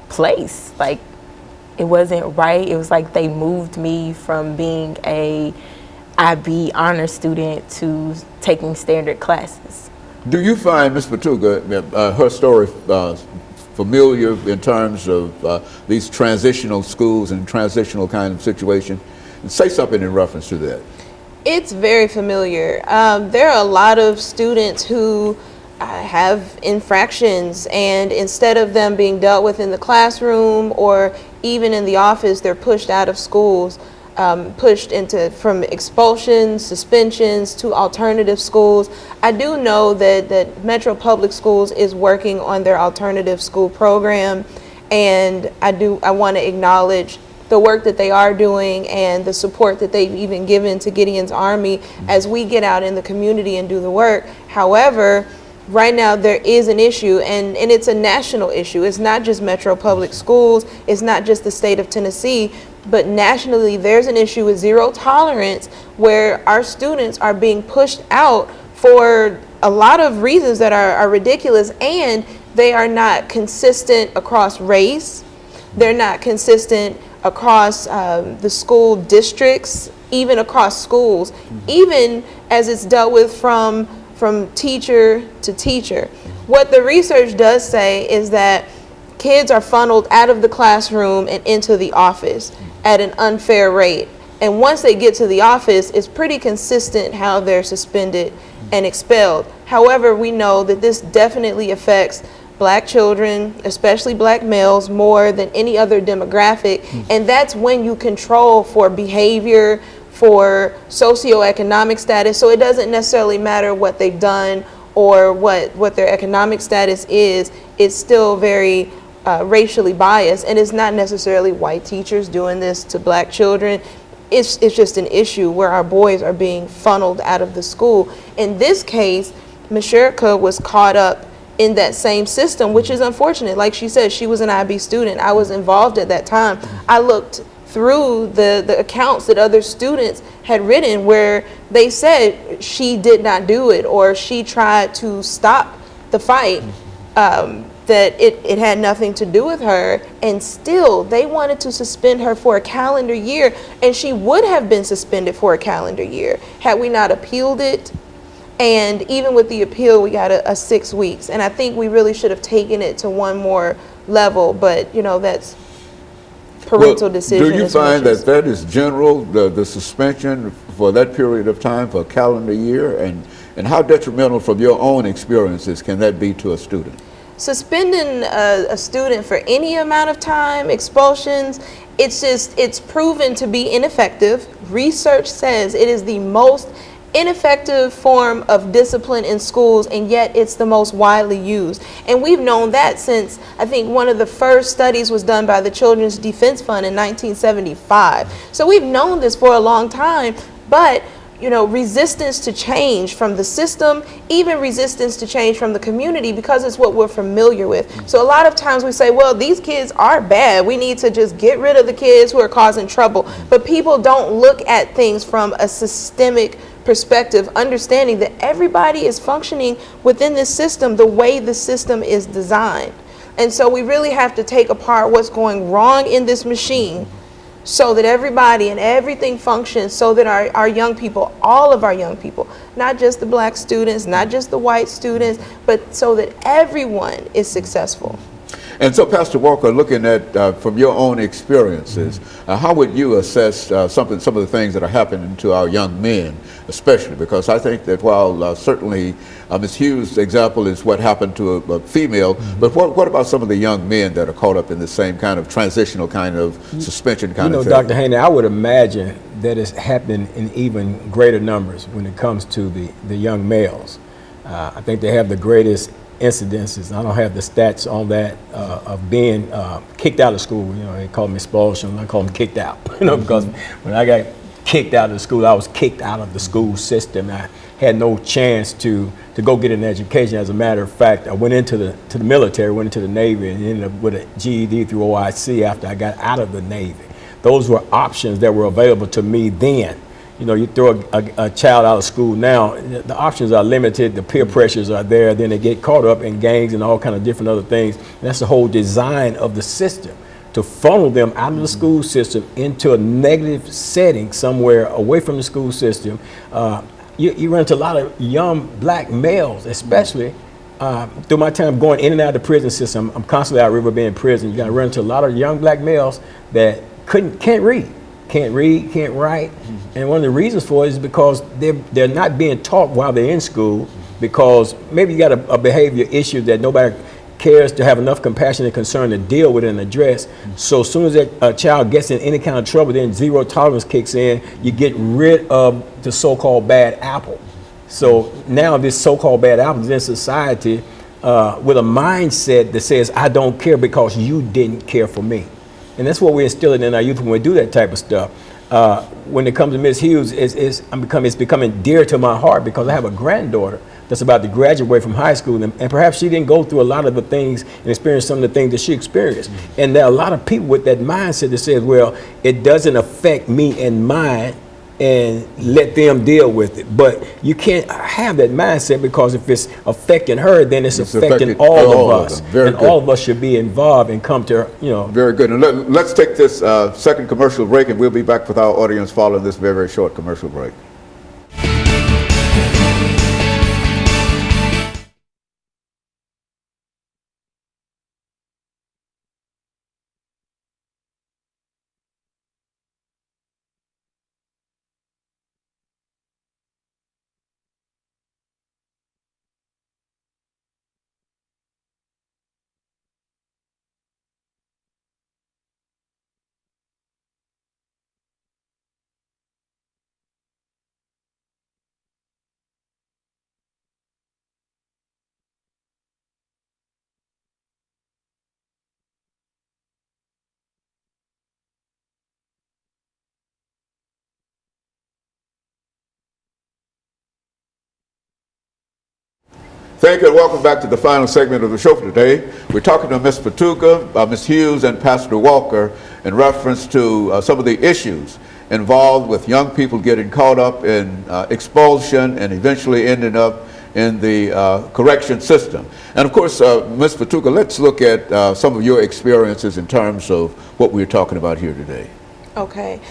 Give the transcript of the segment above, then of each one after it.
place. Like, it wasn't right. It was like they moved me from being a IB honor student to taking standard classes. Do you find Ms. Fatuga, her story familiar in terms of these transitional schools and transitional kind of situation? Say something in reference to that. It's very familiar. There are a lot of students who have infractions, and instead of them being dealt with in the classroom or even in the office, they're pushed out of schools, pushed into from expulsions, suspensions to alternative schools. I do know that Metro Public Schools is working on their alternative school program, and I want to acknowledge the work that they are doing and the support that they've even given to Gideon's Army as we get out in the community and do the work. However, right now there is an issue, and it's a national issue. It's not just Metro Public Schools, it's not just the state of Tennessee, but nationally there's an issue with zero tolerance where our students are being pushed out for a lot of reasons that are ridiculous, and they are not consistent across race. They're not consistent across the school districts, even across schools, even as it's dealt with from teacher to teacher. What the research does say is that kids are funneled out of the classroom and into the office at an unfair rate. And once they get to the office, it's pretty consistent how they're suspended and expelled. However, we know that this definitely affects Black children, especially Black males, more than any other demographic. And that's when you control for behavior, for socioeconomic status. So it doesn't necessarily matter what they've done or what their economic status is. It's still very racially biased, and it's not necessarily white teachers doing this to Black children. It's just an issue where our boys are being funneled out of the school. In this case, Mashirka was caught up in that same system, which is unfortunate. Like she said, she was an IB student. I was involved at that time. I looked through the accounts that other students had written where they said she did not do it, or she tried to stop the fight, that it had nothing to do with her, and still they wanted to suspend her for a calendar year, and she would have been suspended for a calendar year had we not appealed it. And even with the appeal, we got a 6 weeks. And I think we really should have taken it to one more level, but you know, that's parental decision. Do you find that is general, the suspension for that period of time, for a calendar year? And how detrimental from your own experiences can that be to a student? Suspending a student for any amount of time, expulsions, it's proven to be ineffective. Research says it is the most ineffective form of discipline in schools, and yet it's the most widely used. And we've known that since, I think one of the first studies was done by the Children's Defense Fund in 1975. So we've known this for a long time, but you know, resistance to change from the system, even resistance to change from the community, because it's what we're familiar with. So a lot of times we say, well, these kids are bad. We need to just get rid of the kids who are causing trouble. But people don't look at things from a systemic perspective, understanding that everybody is functioning within this system the way the system is designed. And so we really have to take apart what's going wrong in this machine, so that everybody and everything functions, so that our young people, all of our young people, not just the Black students, not just the white students, but so that everyone is successful. And so, Pastor Walker, looking at from your own experiences, how would you assess some of the things that are happening to our young men, especially? Because I think that while certainly Ms. Hughes' example is what happened to a female, but what about some of the young men that are caught up in the same kind of transitional kind of suspension kind of thing? Dr. Haney, I would imagine that it's happening in even greater numbers when it comes to the young males. I think they have the greatest incidences. I don't have the stats on that of being kicked out of school. You know, they call them expulsion. I call them kicked out. You know, because when I got kicked out of the school, I was kicked out of the school system. I had no chance to go get an education. As a matter of fact, I went into the military, went into the Navy, and ended up with a GED through OIC after I got out of the Navy. Those were options that were available to me then. You know, you throw a child out of school now, the options are limited, the peer pressures are there, then they get caught up in gangs and all kind of different other things. And that's the whole design of the system, to funnel them out of the school system into a negative setting somewhere away from the school system. You run into a lot of young black males, especially through my time going in and out of the prison system. I'm constantly out River Bend prison. You got to run into a lot of young black males that can't read, can't write. And one of the reasons for it is because they're not being taught while they're in school, because maybe you got a behavior issue that nobody cares to have enough compassion and concern to deal with and address. So as soon as a child gets in any kind of trouble, then zero tolerance kicks in. You get rid of the so-called bad apple. So now this so-called bad apple is in society with a mindset that says, I don't care because you didn't care for me. And that's what we're instilling in our youth when we do that type of stuff. When it comes to Miss Hughes, it's becoming dear to my heart because I have a granddaughter that's about to graduate from high school, and perhaps she didn't go through a lot of the things and experience some of the things that she experienced. And there are a lot of people with that mindset that says, well, it doesn't affect me and mine, and let them deal with it. But you can't have that mindset, because if it's affecting her, then it's affecting all of us. And all of us should be involved and come to, you know. Very good. And let's take this second commercial break, and we'll be back with our audience following this very, very short commercial break. Thank you, and welcome back to the final segment of the show for today. We're talking to Ms. Fatuga, Ms. Hughes, and Pastor Walker in reference to some of the issues involved with young people getting caught up in expulsion and eventually ending up in the correction system. And of course, Ms. Fatuga, let's look at some of your experiences in terms of what we're talking about here today. Okay.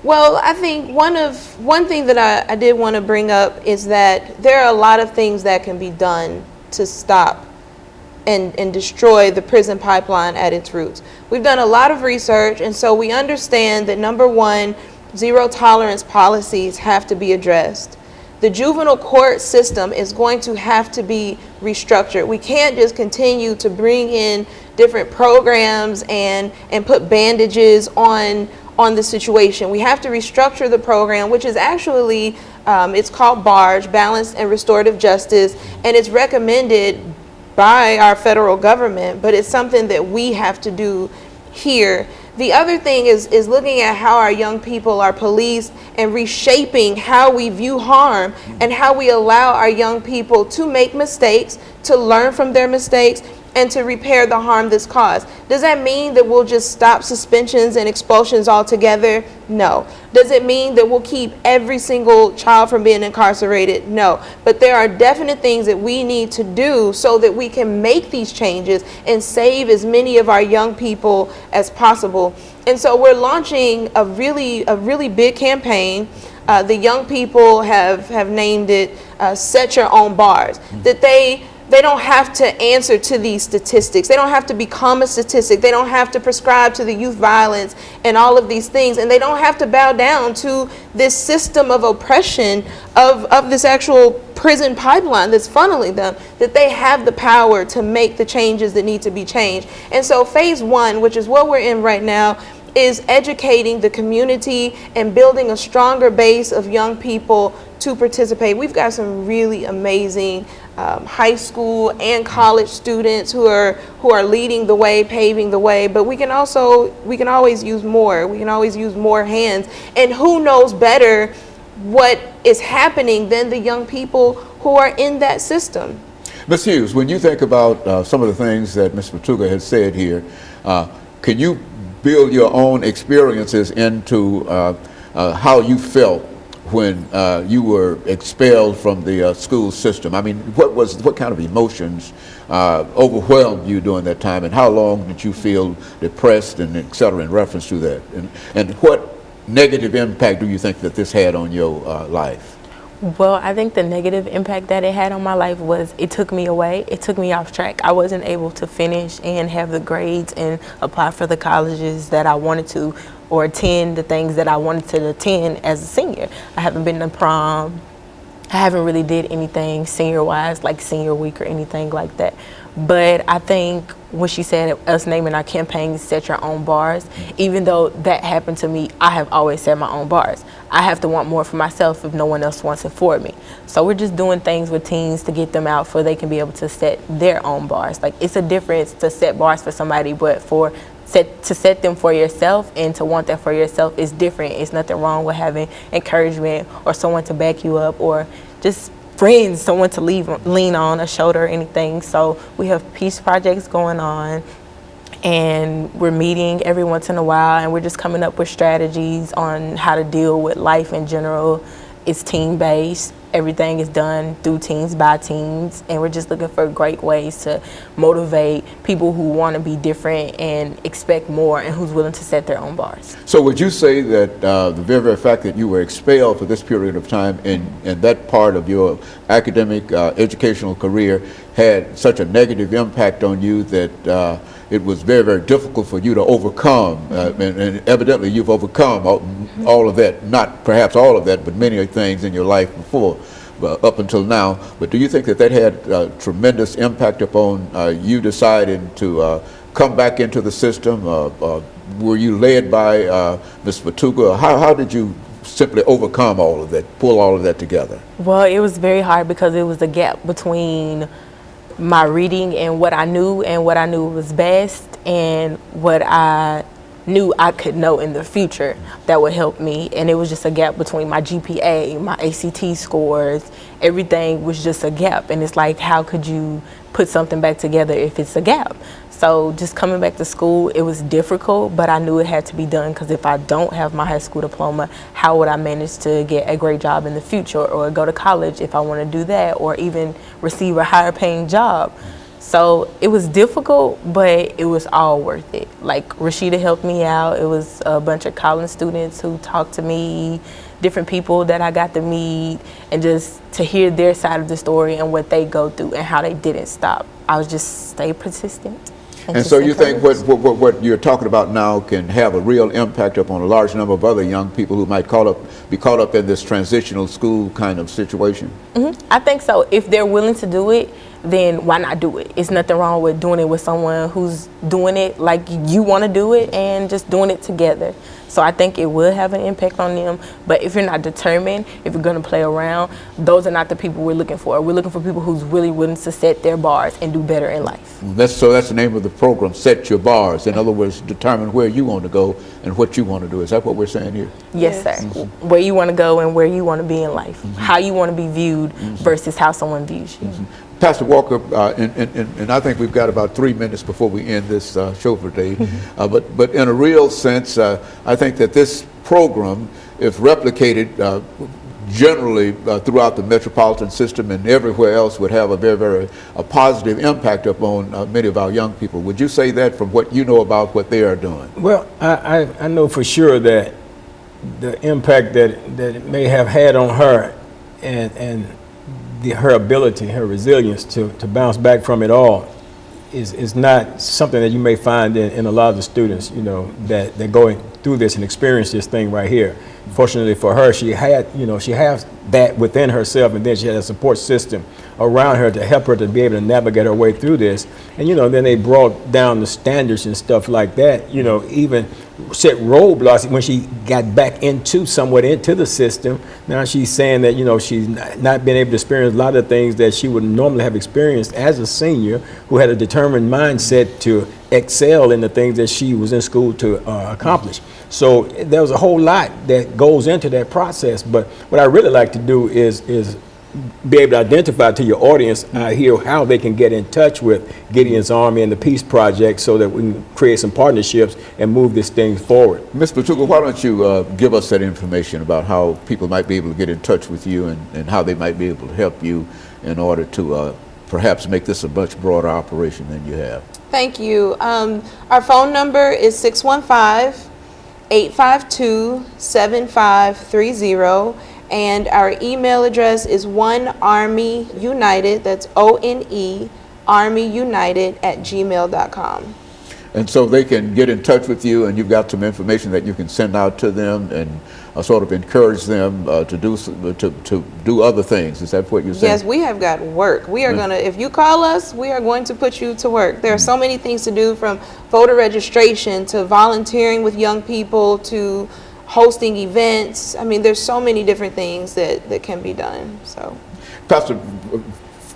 Well, I think one thing that I did want to bring up is that there are a lot of things that can be done to stop and destroy the prison pipeline at its roots. We've done a lot of research, and so we understand that, number one, zero tolerance policies have to be addressed. The juvenile court system is going to have to be restructured. We can't just continue to bring in different programs and put bandages on the situation. We have to restructure the program, which is actually, it's called BARGE, Balanced and Restorative Justice, and it's recommended by our federal government, but it's something that we have to do here. The other thing is looking at how our young people are policed and reshaping how we view harm and how we allow our young people to make mistakes, to learn from their mistakes, and to repair the harm that's caused. Does that mean that we'll just stop suspensions and expulsions altogether? No. Does it mean that we'll keep every single child from being incarcerated? No. But there are definite things that we need to do so that we can make these changes and save as many of our young people as possible. And so we're launching a really big campaign. The young people have named it Set Your Own Bars, that they don't have to answer to these statistics. They don't have to become a statistic. They don't have to prescribe to the youth violence and all of these things. And they don't have to bow down to this system of oppression of this actual prison pipeline that's funneling them, that they have the power to make the changes that need to be changed. And so phase one, which is what we're in right now, is educating the community and building a stronger base of young people to participate. We've got some really amazing high school and college students who are leading the way, paving the way, but we can always use more. We can always use more hands. And who knows better what is happening than the young people who are in that system? Ms. Hughes, when you think about some of the things that Ms. Fatuga has said here, can you build your own experiences into how you felt when you were expelled from the school system. I mean, what kind of emotions overwhelmed you during that time, and how long did you feel depressed and et cetera in reference to that? And what negative impact do you think that this had on your life? Well, I think the negative impact that it had on my life was it took me away. It took me off track. I wasn't able to finish and have the grades and apply for the colleges that I wanted to, or attend the things that I wanted to attend as a senior. I haven't been to prom. I haven't really did anything senior-wise, like senior week or anything like that. But I think when she said us naming our campaign Set Your Own Bars, even though that happened to me, I have always set my own bars. I have to want more for myself if no one else wants it for me. So we're just doing things with teens to get them out so they can be able to set their own bars. Like, it's a difference to set bars for somebody, but to set them for yourself and to want that for yourself is different. It's nothing wrong with having encouragement or someone to back you up, or just friends, someone to lean on, a shoulder or anything. So we have peace projects going on, and we're meeting every once in a while, and we're just coming up with strategies on how to deal with life in general. It's team-based. Everything is done through teams, by teams, and we're just looking for great ways to motivate people who want to be different and expect more, and who's willing to set their own bars. So would you say that the very fact that you were expelled for this period of time and that part of your academic educational career had such a negative impact on you that it was very, very difficult for you to overcome, and evidently you've overcome all of that, not perhaps all of that, but many things in your life before, up until now. But do you think that had a tremendous impact upon you deciding to come back into the system? Were you led by Ms. Fatuga? How did you simply overcome all of that, pull all of that together? Well, it was very hard because it was a gap between my reading and what I knew was best, and what I knew I could know in the future that would help me. And it was just a gap between my GPA, my ACT scores, everything was just a gap. And it's like, how could you put something back together if it's a gap? So just coming back to school, it was difficult, but I knew it had to be done, because if I don't have my high school diploma, how would I manage to get a great job in the future, or go to college if I want to do that, or even receive a higher paying job? So it was difficult, but it was all worth it. Like, Rashida helped me out. It was a bunch of college students who talked to me, different people that I got to meet, and just to hear their side of the story and what they go through and how they didn't stop. I was just stay persistent. And so you think what you're talking about now can have a real impact upon a large number of other young people who might be caught up in this transitional school kind of situation? I think so. If they're willing to do it, then why not do it? It's nothing wrong with doing it with someone who's doing it like you want to do it, and just doing it together. So I think it will have an impact on them. But if you're not determined, if you're going to play around, those are not the people we're looking for. We're looking for people who's really willing to set their bars and do better in life. So that's the name of the program, Set Your Bars. In other words, determine where you want to go and what you want to do. Is that what we're saying here? Yes, sir. Where you want to go and where you want to be in life. How you want to be viewed versus how someone views you. Pastor Walker, and I think we've got about 3 minutes before we end this show for today. But in a real sense, I think that this program, if replicated generally throughout the metropolitan system and everywhere else, would have a very, very positive impact upon many of our young people. Would you say that from what you know about what they are doing? Well, I know for sure that the impact that it may have had on her, and her ability, her resilience to bounce back from it all is not something that you may find in a lot of the students, that they're going through this and experience this thing right here. Fortunately for her, she has that within herself, and then she had a support system around her to help her to be able to navigate her way through this. And then they brought down the standards and stuff like that, even set roadblocks when she got back somewhat into the system. Now she's saying that she's not been able to experience a lot of things that she would normally have experienced as a senior, who had a determined mindset to excel in the things that she was in school to accomplish. So there was a whole lot that goes into that process. But what I really like to do is be able to identify to your audience here how they can get in touch with Gideon's Army and the Peace Project so that we can create some partnerships and move this thing forward. Ms. Fatuga, why don't you give us that information about how people might be able to get in touch with you and how they might be able to help you in order to perhaps make this a much broader operation than you have. Thank you. Our phone number is 615-852-7530, and our email address is onearmyunited, that's ONE, armyunited@gmail.com. And so they can get in touch with you, and you've got some information that you can send out to them and sort of encourage them to do other things. Is that what you're saying? Yes, we have got work. We are going to, if you call us, we are going to put you to work. There are so many things to do, from voter registration to volunteering with young people to hosting events. I mean, there's so many different things that can be done. So, Pastor,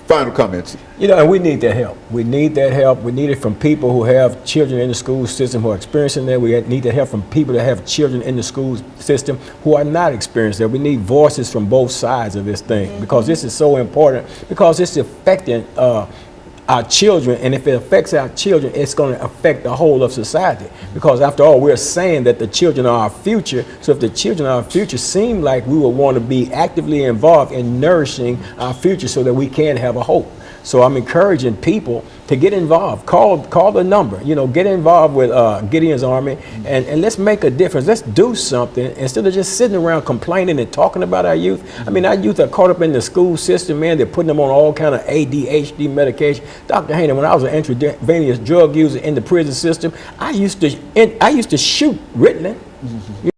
final comments. You know, and we need that help. We need that help. We need it from people who have children in the school system who are experiencing that. We need that help from people that have children in the school system who are not experiencing that. We need voices from both sides of this thing, because this is so important, because it's affecting our children, and if it affects our children, it's going to affect the whole of society, because after all, we're saying that the children are our future. So if the children are our future, seem like we will want to be actively involved in nourishing our future so that we can have a hope. So I'm encouraging people to get involved. Call the number, you know, get involved with Gideon's Army, and let's make a difference. Let's do something instead of just sitting around complaining and talking about our youth. I mean, our youth are caught up in the school system, man. They're putting them on all kind of ADHD medication. Dr. Haney, when I was an intravenous drug user in the prison system, I used to shoot Ritalin.